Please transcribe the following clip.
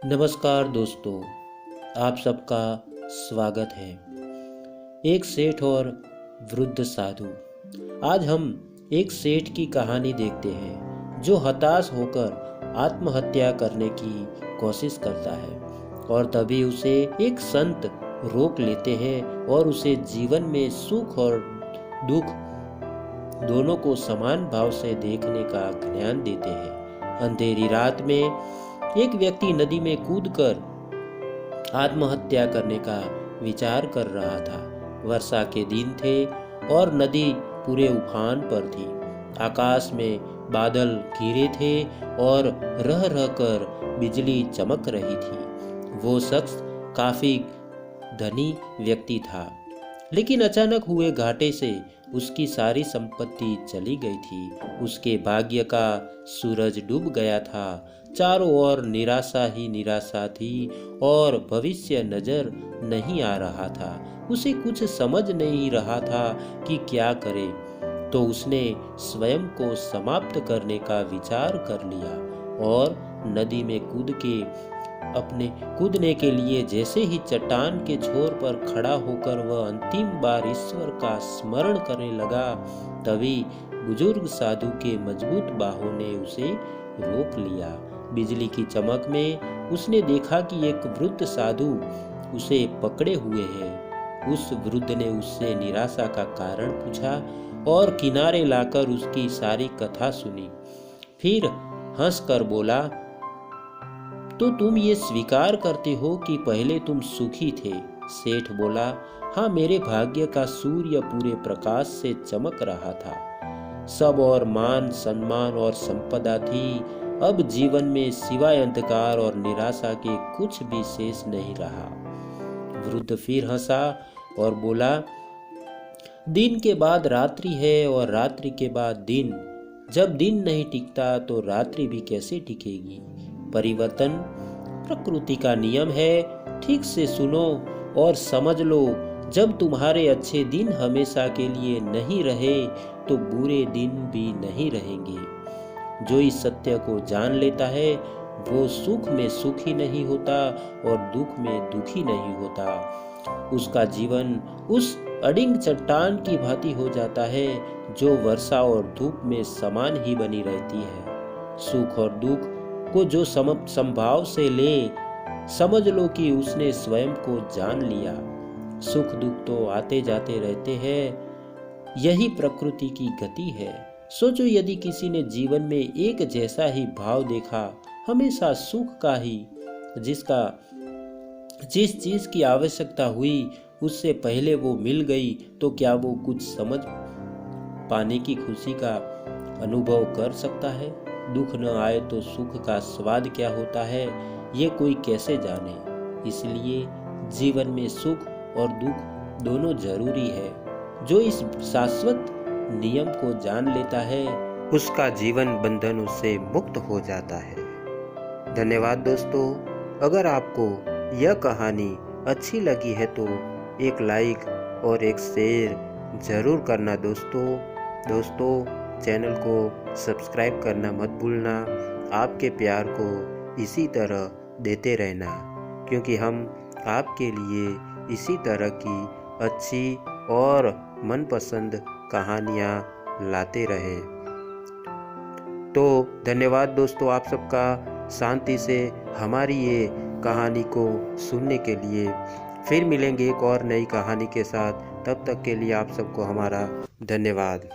नमस्कार दोस्तों, आप सबका स्वागत है। एक सेठ और वृद्ध साधु। आज हम एक सेठ की कहानी देखते हैं जो हताश होकर आत्महत्या करने की कोशिश करता है और तभी उसे एक संत रोक लेते हैं और उसे जीवन में सुख और दुख दोनों को समान भाव से देखने का ज्ञान देते हैं। अंधेरी रात में एक व्यक्ति नदी में कूदकर आत्महत्या करने का विचार कर रहा था। वर्षा के दिन थे और नदी पूरे उफान पर थी। आकाश में बादल घिरे थे और रह रह कर बिजली चमक रही थी। वो शख्स काफी धनी व्यक्ति था, लेकिन अचानक हुए घाटे से उसकी सारी संपत्ति चली गई थी। उसके भाग्य का सूरज डूब गया था। चारों ओर निराशा ही निराशा थी और भविष्य नजर नहीं आ रहा था। उसे कुछ समझ नहीं रहा था कि क्या करे। तो उसने स्वयं को समाप्त करने का विचार कर लिया और नदी में कूदने के लिए जैसे ही चट्टान के छोर पर खड़ा होकर वह अंतिम बार ईश्वर का स्मरण करने लगा, तभी बुजुर्ग साधु के मजबूत बाहों ने उसे रोक लिया। बिजली की चमक में उसने देखा कि एक वृद्ध साधु उसे पकड़े हुए है। उस वृद्ध ने उससे निराशा का कारण पूछा और किनारे लाकर उसकी सारी कथा सुनी। फिर हंसकर बोला, तो तुम ये स्वीकार करते हो कि पहले तुम सुखी थे? सेठ बोला, हाँ, मेरे भाग्य का सूर्य पूरे प्रकाश से चमक रहा था। सब और मान सम्मान और संपदा थी। अब जीवन में सिवाय अंधकार और निराशा के कुछ भी शेष नहीं रहा। वृद्ध फिर हंसा और बोला, दिन के बाद रात्रि है और रात्रि के बाद दिन। जब दिन नहीं टिकता तो रात्रि भी कैसे टिकेगी? परिवर्तन प्रकृति का नियम है। ठीक से सुनो और समझ लो। जब तुम्हारे अच्छे दिन हमेशा के लिए नहीं रहे तो बुरे दिन भी नहीं रहेंगे। जो इस सत्य को जान लेता है वो सुख में सुखी नहीं होता और दुख में दुखी नहीं होता। उसका जीवन उस अडिग चट्टान की भांति हो जाता है जो वर्षा और धूप में समान ही बनी रहती है। सुख और दुख को जो समभाव से ले, समझ लो कि उसने स्वयं को जान लिया। सुख दुख तो आते जाते रहते हैं, यही प्रकृति की गति है। सोचो, यदि किसी ने जीवन में एक जैसा ही भाव देखा, हमेशा सुख का ही, जिस चीज की आवश्यकता हुई उससे पहले वो मिल गई, तो क्या वो कुछ समझ पाने की खुशी का अनुभव कर सकता है? दुख न आए तो सुख का स्वाद क्या होता है, ये कोई कैसे जाने। इसलिए जीवन में सुख और दुख दोनों जरूरी है। जो इस शाश्वत नियम को जान लेता है उसका जीवन बंधन उससे मुक्त हो जाता है। धन्यवाद दोस्तों। अगर आपको यह कहानी अच्छी लगी है तो एक लाइक और एक शेयर जरूर करना दोस्तों। चैनल को सब्सक्राइब करना मत भूलना। आपके प्यार को इसी तरह देते रहना, क्योंकि हम आपके लिए इसी तरह की अच्छी और मनपसंद कहानियाँ लाते रहे। तो धन्यवाद दोस्तों आप सबका शांति से हमारी ये कहानी को सुनने के लिए। फिर मिलेंगे एक और नई कहानी के साथ। तब तक के लिए आप सबको हमारा धन्यवाद।